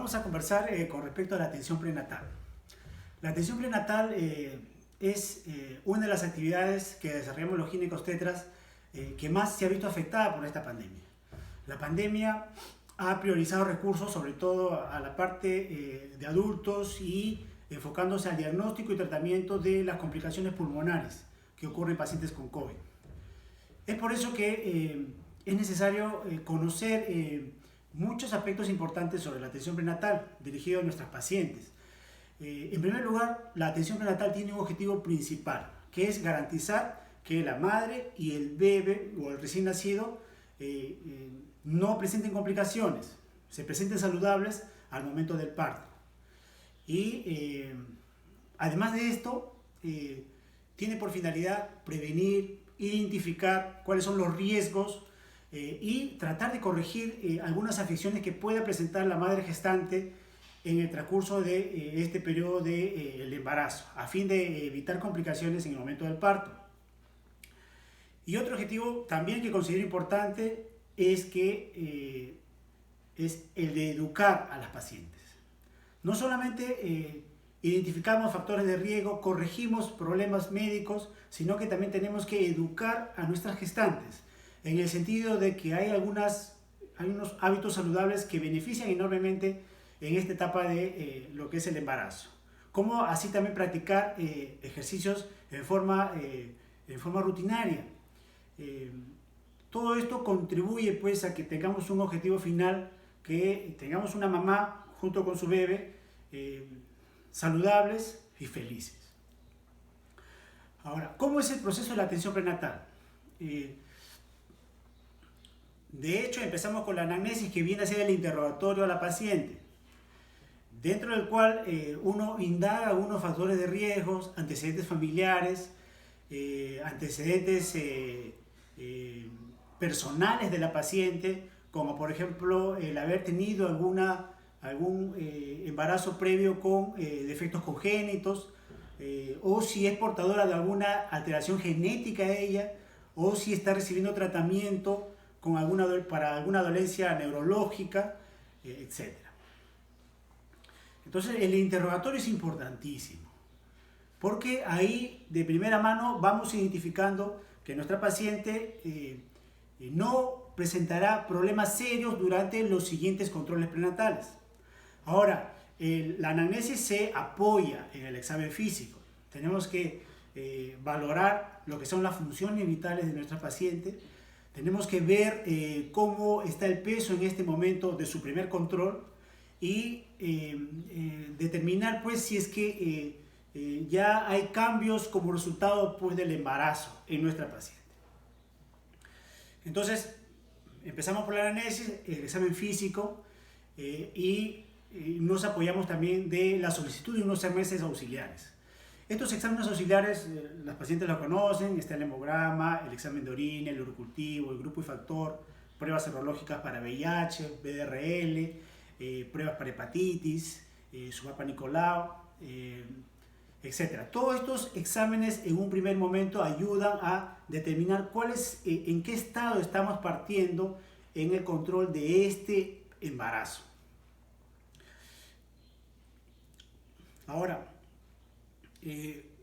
Vamos a conversar con respecto a la atención prenatal. La atención prenatal es una de las actividades que desarrollamos los ginecobstetras que más se ha visto afectada por esta pandemia. La pandemia ha priorizado recursos sobre todo a la parte de adultos y enfocándose al diagnóstico y tratamiento de las complicaciones pulmonares que ocurren en pacientes con COVID. Es por eso que es necesario conocer muchos aspectos importantes sobre la atención prenatal dirigido a nuestras pacientes. En primer lugar, la atención prenatal tiene un objetivo principal, que es garantizar que la madre y el bebé o el recién nacido no presenten complicaciones, se presenten saludables al momento del parto. Y además de esto, tiene por finalidad prevenir, identificar cuáles son los riesgos y tratar de corregir algunas afecciones que pueda presentar la madre gestante en el transcurso de este periodo del embarazo, a fin de evitar complicaciones en el momento del parto. Y otro objetivo también que considero importante es que es el de educar a las pacientes. No solamente identificamos factores de riesgo, corregimos problemas médicos, sino que también tenemos que educar a nuestras gestantes, en el sentido de que hay unos hábitos saludables que benefician enormemente en esta etapa de lo que es el embarazo. Como así también practicar ejercicios en forma rutinaria. Todo esto contribuye pues a que tengamos un objetivo final, que tengamos una mamá junto con su bebé saludables y felices. Ahora, ¿cómo es el proceso de la atención prenatal? De hecho, empezamos con la anamnesis, que viene a ser el interrogatorio a la paciente, dentro del cual uno indaga algunos factores de riesgos, antecedentes familiares, antecedentes personales de la paciente, como por ejemplo el haber tenido algún embarazo previo con defectos congénitos, o si es portadora de alguna alteración genética de ella, o si está recibiendo tratamiento para alguna dolencia neurológica, etc. Entonces el interrogatorio es importantísimo, porque ahí de primera mano vamos identificando que nuestra paciente no presentará problemas serios durante los siguientes controles prenatales. Ahora, la anamnesis se apoya en el examen físico. Tenemos que valorar lo que son las funciones vitales de nuestra paciente. Tenemos que ver cómo está el peso en este momento de su primer control y determinar pues si es que ya hay cambios como resultado pues del embarazo en nuestra paciente. Entonces, empezamos por la anamnesis, el examen físico y nos apoyamos también de la solicitud de unos exámenes auxiliares. Estos exámenes auxiliares, las pacientes lo conocen, está el hemograma, el examen de orina, el urocultivo, el grupo y factor, pruebas serológicas para VIH, VDRL, pruebas para hepatitis, su Papa Nicolau, etc. Todos estos exámenes en un primer momento ayudan a determinar en qué estado estamos partiendo en el control de este embarazo. Ahora,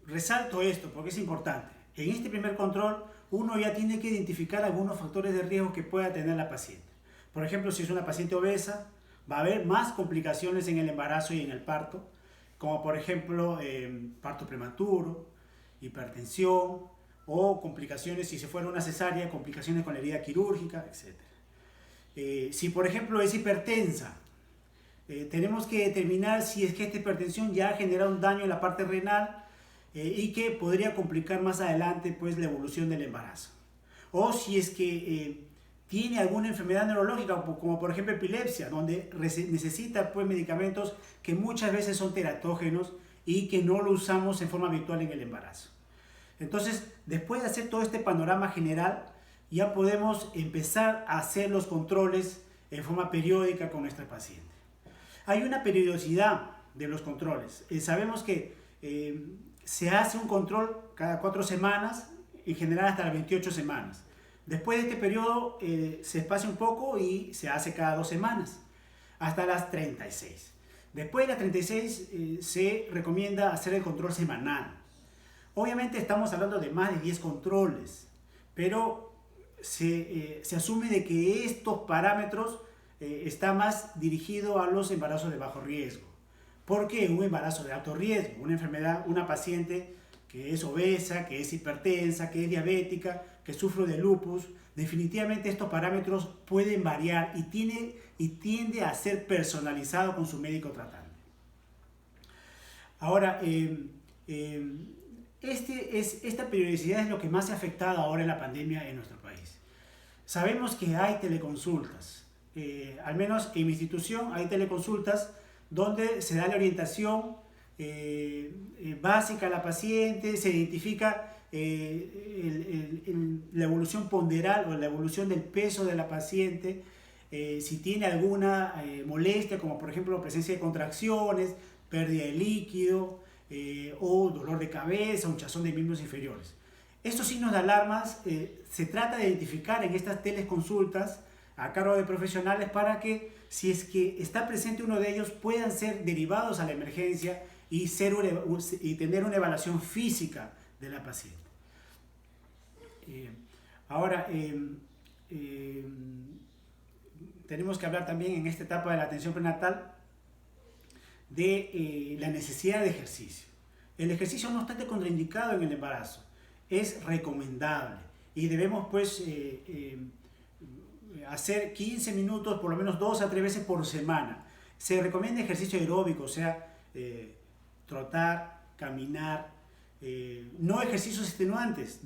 resalto esto porque es importante. En este primer control uno ya tiene que identificar algunos factores de riesgo que pueda tener la paciente. Por ejemplo, si es una paciente obesa, va a haber más complicaciones en el embarazo y en el parto, como por ejemplo parto prematuro, hipertensión o complicaciones, si se fuera una cesárea, complicaciones con la herida quirúrgica, etc. Si por ejemplo es hipertensa, tenemos que determinar si es que esta hipertensión ya ha generado un daño en la parte renal y que podría complicar más adelante pues, la evolución del embarazo. O si es que tiene alguna enfermedad neurológica, como por ejemplo epilepsia, donde necesita pues, medicamentos que muchas veces son teratógenos y que no lo usamos en forma habitual en el embarazo. Entonces, después de hacer todo este panorama general, ya podemos empezar a hacer los controles en forma periódica con nuestra paciente. Hay una periodicidad de los controles. Sabemos que se hace un control cada 4 semanas, en general hasta las 28 semanas. Después de este periodo se espacia un poco y se hace cada 2 semanas, hasta las 36. Después de las 36 se recomienda hacer el control semanal. Obviamente estamos hablando de más de 10 controles, pero se asume de que estos parámetros está más dirigido a los embarazos de bajo riesgo. Porque un embarazo de alto riesgo, una enfermedad, una paciente que es obesa, que es hipertensa, que es diabética, que sufre de lupus, definitivamente estos parámetros pueden variar y tiende a ser personalizado con su médico tratante. Ahora, esta periodicidad es lo que más se ha afectado ahora en la pandemia en nuestro país. Sabemos que hay teleconsultas, al menos en mi institución hay teleconsultas donde se da la orientación básica a la paciente, se identifica la evolución ponderal o la evolución del peso de la paciente, si tiene alguna molestia, como por ejemplo presencia de contracciones, pérdida de líquido o dolor de cabeza, hinchazón de miembros inferiores. Estos signos de alarmas se trata de identificar en estas teleconsultas a cargo de profesionales para que, si es que está presente uno de ellos, puedan ser derivados a la emergencia y tener una evaluación física de la paciente. Ahora, tenemos que hablar también en esta etapa de la atención prenatal de la necesidad de ejercicio. El ejercicio no está contraindicado en el embarazo, es recomendable y debemos pues hacer 15 minutos, por lo menos 2 a 3 veces por semana. Se recomienda ejercicio aeróbico, o sea, trotar, caminar, no ejercicios extenuantes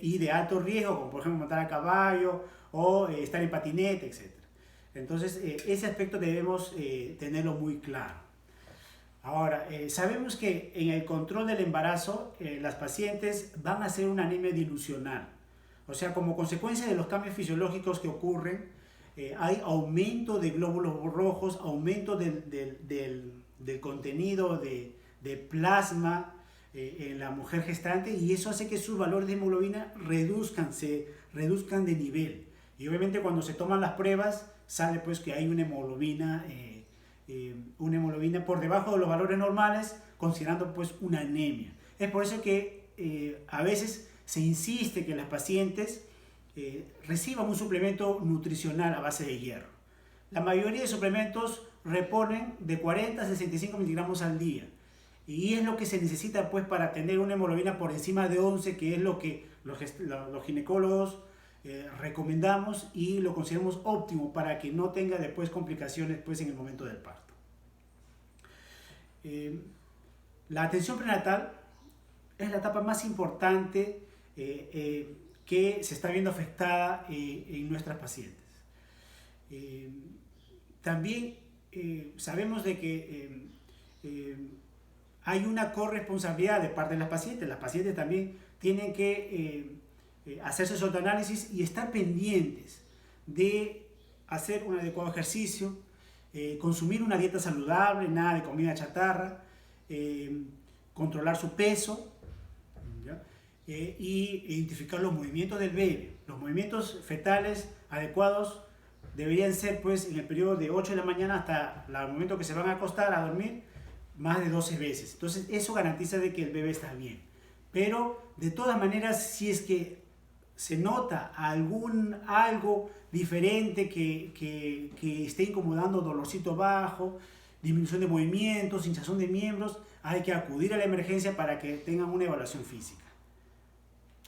y de alto riesgo, como por ejemplo montar a caballo o estar en patinete, etc. Entonces, ese aspecto debemos tenerlo muy claro. Ahora, sabemos que en el control del embarazo, las pacientes van a hacer una anemia dilucional. O sea, como consecuencia de los cambios fisiológicos que ocurren, hay aumento de glóbulos rojos, aumento del contenido de plasma en la mujer gestante, y eso hace que sus valores de hemoglobina se reduzcan de nivel. Y obviamente cuando se toman las pruebas, sale pues que hay una hemoglobina por debajo de los valores normales, considerando pues una anemia. Es por eso que a veces se insiste que las pacientes reciban un suplemento nutricional a base de hierro. La mayoría de suplementos reponen de 40 a 65 miligramos al día, y es lo que se necesita pues para tener una hemoglobina por encima de 11, que es lo que los ginecólogos recomendamos y lo consideramos óptimo para que no tenga después complicaciones pues en el momento del parto. La atención prenatal es la etapa más importante que se está viendo afectada en nuestras pacientes. También sabemos de que hay una corresponsabilidad de parte de las pacientes. Las pacientes también tienen que hacerse su autoanálisis y estar pendientes de hacer un adecuado ejercicio, consumir una dieta saludable, nada de comida chatarra, controlar su peso, y identificar los movimientos del bebé. Los movimientos fetales adecuados deberían ser pues en el periodo de 8 de la mañana hasta el momento que se van a acostar a dormir, más de 12 veces. Entonces eso garantiza de que el bebé está bien. Pero de todas maneras, si es que se nota algo diferente que esté incomodando, dolorcito bajo, disminución de movimientos, hinchazón de miembros, hay que acudir a la emergencia para que tengan una evaluación física.